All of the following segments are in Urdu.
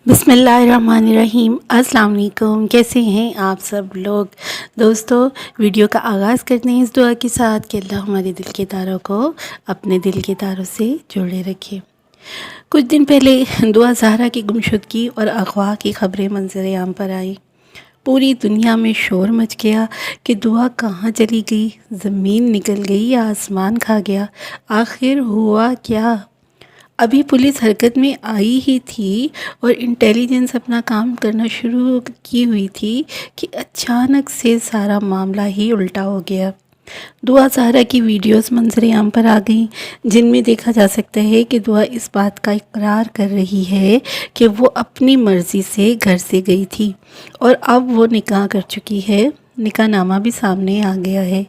بسم اللہ الرحمن الرحیم۔ السلام علیکم، کیسے ہیں آپ سب لوگ؟ دوستو، ویڈیو کا آغاز کرتے ہیں اس دعا کے ساتھ کہ اللہ ہمارے دل کے تاروں کو اپنے دل کے تاروں سے جوڑے رکھے۔ کچھ دن پہلے دعا زہرا کی گمشدگی اور اغوا کی خبریں منظر عام پر آئی۔ پوری دنیا میں شور مچ گیا کہ دعا کہاں چلی گئی، زمین نکل گئی یا آسمان کھا گیا، آخر ہوا کیا؟ ابھی پولیس حرکت میں آئی ہی تھی اور انٹیلیجنس اپنا کام کرنا شروع کی ہوئی تھی کہ اچانک سے سارا معاملہ ہی الٹا ہو گیا۔ دعا زہرا کی ویڈیوز منظر عام پر آ گئیں، جن میں دیکھا جا سکتا ہے کہ دعا اس بات کا اقرار کر رہی ہے کہ وہ اپنی مرضی سے گھر سے گئی تھی اور اب وہ نکاح کر چکی ہے۔ نکاح نامہ بھی سامنے آ گیا ہے۔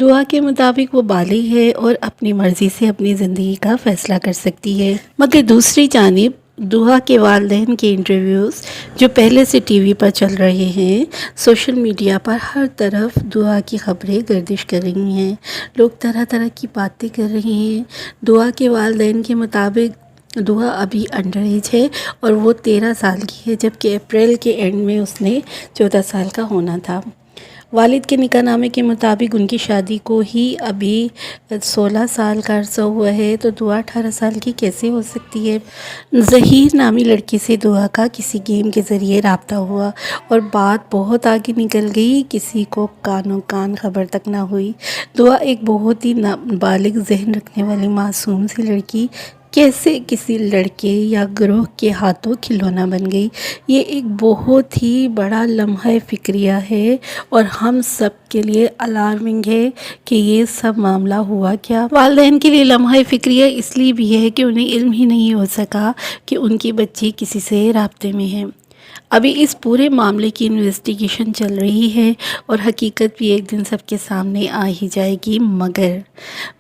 دعا کے مطابق وہ بالغ ہے اور اپنی مرضی سے اپنی زندگی کا فیصلہ کر سکتی ہے، مگر دوسری جانب دعا کے والدین کے انٹرویوز جو پہلے سے ٹی وی پر چل رہے ہیں، سوشل میڈیا پر ہر طرف دعا کی خبریں گردش کر رہی ہیں، لوگ طرح طرح کی باتیں کر رہے ہیں۔ دعا کے والدین کے مطابق دعا ابھی انڈر ایج ہے اور وہ 13 سال کی ہے، جبکہ اپریل کے اینڈ میں اس نے 14 سال کا ہونا تھا۔ والد کے نکاح نامے کے مطابق ان کی شادی کو ہی ابھی 16 سال کا عرصہ ہوا ہے، تو دعا 18 سال کی کیسے ہو سکتی ہے؟ ظہیر نامی لڑکی سے دعا کا کسی گیم کے ذریعے رابطہ ہوا اور بات بہت آگے نکل گئی، کسی کو کانوں کان خبر تک نہ ہوئی۔ دعا ایک بہت ہی نابالغ ذہن رکھنے والی معصوم سی لڑکی کیسے کسی لڑکے یا گروہ کے ہاتھوں کھلونا بن گئی؟ یہ ایک بہت ہی بڑا لمحہ فکریہ ہے اور ہم سب کے لیے الارمنگ ہے کہ یہ سب معاملہ ہوا کیا۔ والدین کے لیے لمحہ فکریہ اس لیے بھی ہے کہ انہیں علم ہی نہیں ہو سکا کہ ان کی بچی کسی سے رابطے میں ہے۔ ابھی اس پورے معاملے کی انویسٹیگیشن چل رہی ہے اور حقیقت بھی ایک دن سب کے سامنے آ ہی جائے گی،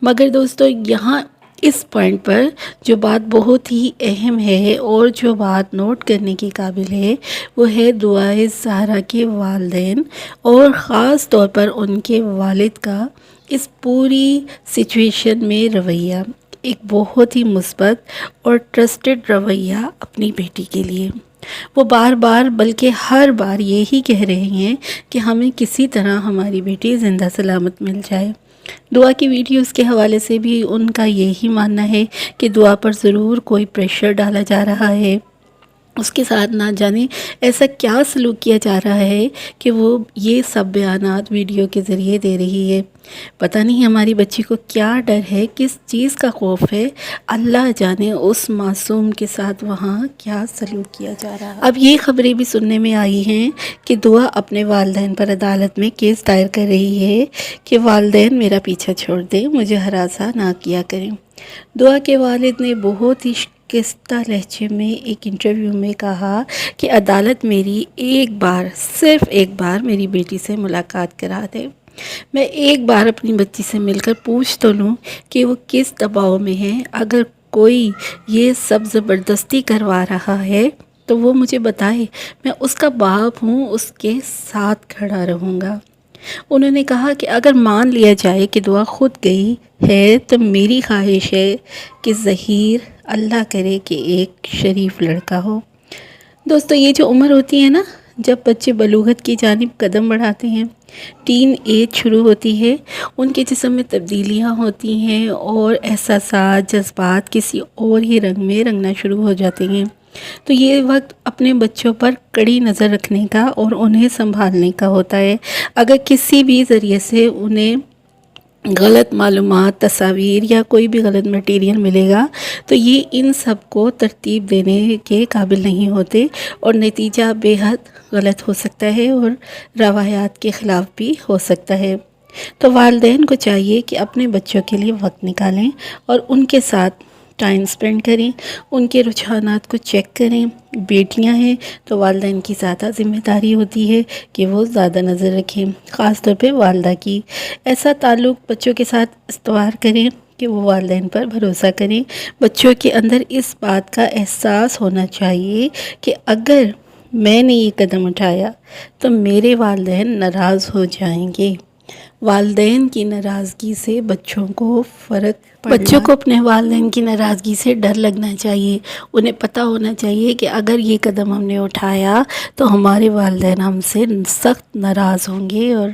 مگر دوستو، یہاں اس پوائنٹ پر جو بات بہت ہی اہم ہے اور جو بات نوٹ کرنے کے قابل ہے، وہ ہے دعا زہرا کے والدین اور خاص طور پر ان کے والد کا اس پوری سچویشن میں رویہ، ایک بہت ہی مثبت اور ٹرسٹڈ رویہ اپنی بیٹی کے لیے۔ وہ بار بار بلکہ ہر بار یہی کہہ رہے ہیں کہ ہمیں کسی طرح ہماری بیٹی زندہ سلامت مل جائے۔ دعا کی ویڈیوز کے حوالے سے بھی ان کا یہی ماننا ہے کہ دعا پر ضرور کوئی پریشر ڈالا جا رہا ہے، اس کے ساتھ نہ جانے ایسا کیا سلوک کیا جا رہا ہے کہ وہ یہ سب بیانات ویڈیو کے ذریعے دے رہی ہے۔ پتہ نہیں ہماری بچی کو کیا ڈر ہے، کس چیز کا خوف ہے، اللہ جانے اس معصوم کے ساتھ وہاں کیا سلوک کیا جا رہا ہے۔ اب یہ خبریں بھی سننے میں آئی ہیں کہ دعا اپنے والدین پر عدالت میں کیس دائر کر رہی ہے کہ والدین میرا پیچھا چھوڑ دیں، مجھے ہراساں نہ کیا کریں۔ دعا کے والد نے بہت ہی شکستہ لہجے میں ایک انٹرویو میں کہا کہ عدالت میری صرف ایک بار میری بیٹی سے ملاقات کرا دے، میں ایک بار اپنی بچی سے مل کر پوچھ تو لوں کہ وہ کس دباؤ میں ہے، اگر کوئی یہ سب زبردستی کروا رہا ہے تو وہ مجھے بتائے، میں اس کا باپ ہوں، اس کے ساتھ کھڑا رہوں گا۔ انہوں نے کہا کہ اگر مان لیا جائے کہ دعا خود گئی ہے تو میری خواہش ہے کہ ظہیر اللہ کرے کہ ایک شریف لڑکا ہو۔ دوستو، یہ جو عمر ہوتی ہے نا، جب بچے بلوغت کی جانب قدم بڑھاتے ہیں، ٹین ایج شروع ہوتی ہے، ان کے جسم میں تبدیلیاں ہوتی ہیں اور احساسات، جذبات کسی اور ہی رنگ میں رنگنا شروع ہو جاتے ہیں، تو یہ وقت اپنے بچوں پر کڑی نظر رکھنے کا اور انہیں سنبھالنے کا ہوتا ہے۔ اگر کسی بھی ذریعے سے انہیں غلط معلومات، تصاویر یا کوئی بھی غلط مٹیریل ملے گا تو یہ ان سب کو ترتیب دینے کے قابل نہیں ہوتے اور نتیجہ بے حد غلط ہو سکتا ہے اور روایات کے خلاف بھی ہو سکتا ہے۔ تو والدین کو چاہیے کہ اپنے بچوں کے لیے وقت نکالیں اور ان کے ساتھ ٹائم سپینڈ کریں، ان کے رجحانات کو چیک کریں۔ بیٹیاں ہیں تو والدین کی زیادہ ذمہ داری ہوتی ہے کہ وہ زیادہ نظر رکھیں، خاص طور پہ والدہ کی۔ ایسا تعلق بچوں کے ساتھ استوار کریں کہ وہ والدین پر بھروسہ کریں۔ بچوں کے اندر اس بات کا احساس ہونا چاہیے کہ اگر میں نے یہ قدم اٹھایا تو میرے والدین ناراض ہو جائیں گے۔ والدین کی ناراضگی سے بچوں کو فرق بچوں کو اپنے والدین کی ناراضگی سے ڈر لگنا چاہیے. انہیں پتہ ہونا چاہیے کہ اگر یہ قدم ہم نے اٹھایا تو ہمارے والدین ہم سے سخت ناراض ہوں گے اور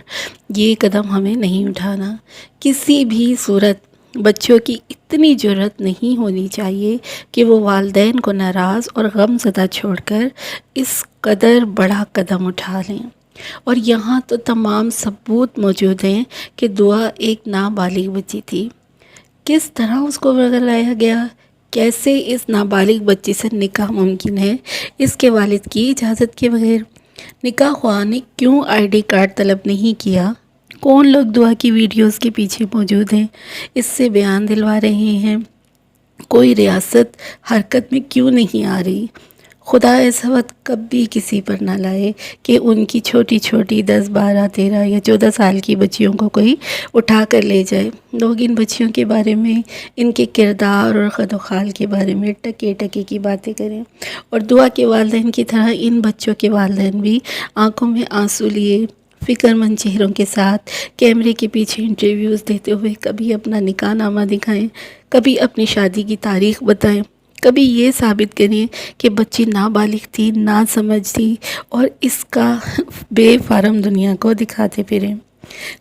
یہ قدم ہمیں نہیں اٹھانا. کسی بھی صورت بچوں کی اتنی جرأت نہیں ہونی چاہیے کہ وہ والدین کو ناراض اور غم زدہ چھوڑ کر اس قدر بڑا قدم اٹھا لیں. اور یہاں تو تمام ثبوت موجود ہیں کہ دعا ایک نابالغ بچی تھی. کس طرح اس کو ورگلایا گیا، کیسے اس نابالغ بچی سے نکاح ممکن ہے اس کے والد کی اجازت کے بغیر؟ نکاح خواہ نے کیوں آئی ڈی کارڈ طلب نہیں کیا؟ کون لوگ دعا کی ویڈیوز کے پیچھے موجود ہیں، اس سے بیان دلوا رہے ہیں؟ کوئی ریاست حرکت میں کیوں نہیں آ رہی؟ خدا ایسا وقت کبھی کسی پر نہ لائے کہ ان کی چھوٹی چھوٹی 10 12 13 یا 14 سال کی بچیوں کو کوئی اٹھا کر لے جائے. لوگ ان بچیوں کے بارے میں، ان کے کردار اور خد و خال کے بارے میں ٹکے ٹکے کی باتیں کریں. اور دعا کے والدین کی طرح ان بچوں کے والدین بھی آنکھوں میں آنسو لیے فکر مند چہروں کے ساتھ کیمرے کے پیچھے انٹرویوز دیتے ہوئے کبھی اپنا نکاح نامہ دکھائیں، کبھی اپنی شادی کی تاریخ بتائیں، کبھی یہ ثابت کریں کہ بچی نابالغ تھی، نا سمجھ تھی اور اس کا بے فارم دنیا کو دکھاتے پھریں.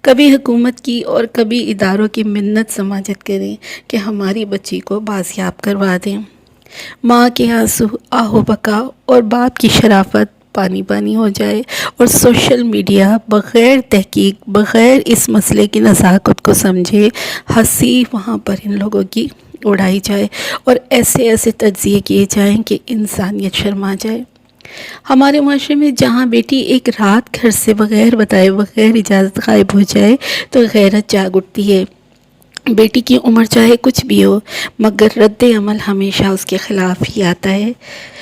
کبھی حکومت کی اور کبھی اداروں کی منت سماجت کریں کہ ہماری بچی کو بازیاب کروا دیں. ماں کے آنسو آہ و بکا اور باپ کی شرافت پانی پانی ہو جائے اور سوشل میڈیا بغیر تحقیق، بغیر اس مسئلے کی نزاکت کو سمجھے ہنسی وہاں پر ان لوگوں کی اڑائی جائے اور ایسے ایسے تجزیے کیے جائیں کہ انسانیت شرما جائے. ہمارے معاشرے میں جہاں بیٹی ایک رات گھر سے بغیر بتائے بغیر اجازت غائب ہو جائے تو غیرت جاگ اٹھتی ہے. بیٹی کی عمر چاہے کچھ بھی ہو مگر رد عمل ہمیشہ اس کے خلاف ہی آتا ہے.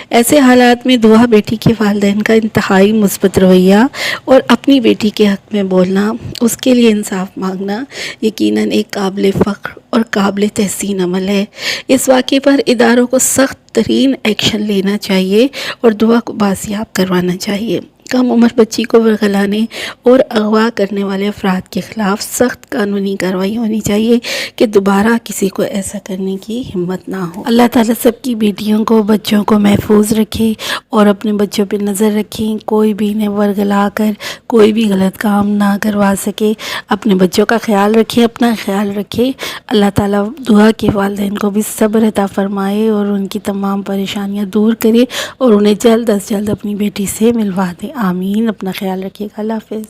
ایسے حالات میں دعا بیٹی کے والدین کا انتہائی مثبت رویہ اور اپنی بیٹی کے حق میں بولنا، اس کے لیے انصاف مانگنا یقیناً ایک قابل فخر اور قابل تحسین عمل ہے. اس واقعے پر اداروں کو سخت ترین ایکشن لینا چاہیے اور دعا کو بازیاب کروانا چاہیے. کم عمر بچی کو ورگلانے اور اغوا کرنے والے افراد کے خلاف سخت قانونی کارروائی ہونی چاہیے کہ دوبارہ کسی کو ایسا کرنے کی ہمت نہ ہو. اللہ تعالیٰ سب کی بیٹیوں کو، بچوں کو محفوظ رکھے اور اپنے بچوں پہ نظر رکھیں. کوئی بھی انہیں ورگلا کر کوئی بھی غلط کام نہ کروا سکے. اپنے بچوں کا خیال رکھیں، اپنا خیال رکھیں. اللہ تعالیٰ دعا کے والدین کو بھی صبر عطا فرمائے اور ان کی تمام پریشانیاں دور کرے اور انہیں جلد از جلد اپنی بیٹی سے ملوا دے. آمین. اپنا خیال رکھیے گا. اللہ حافظ.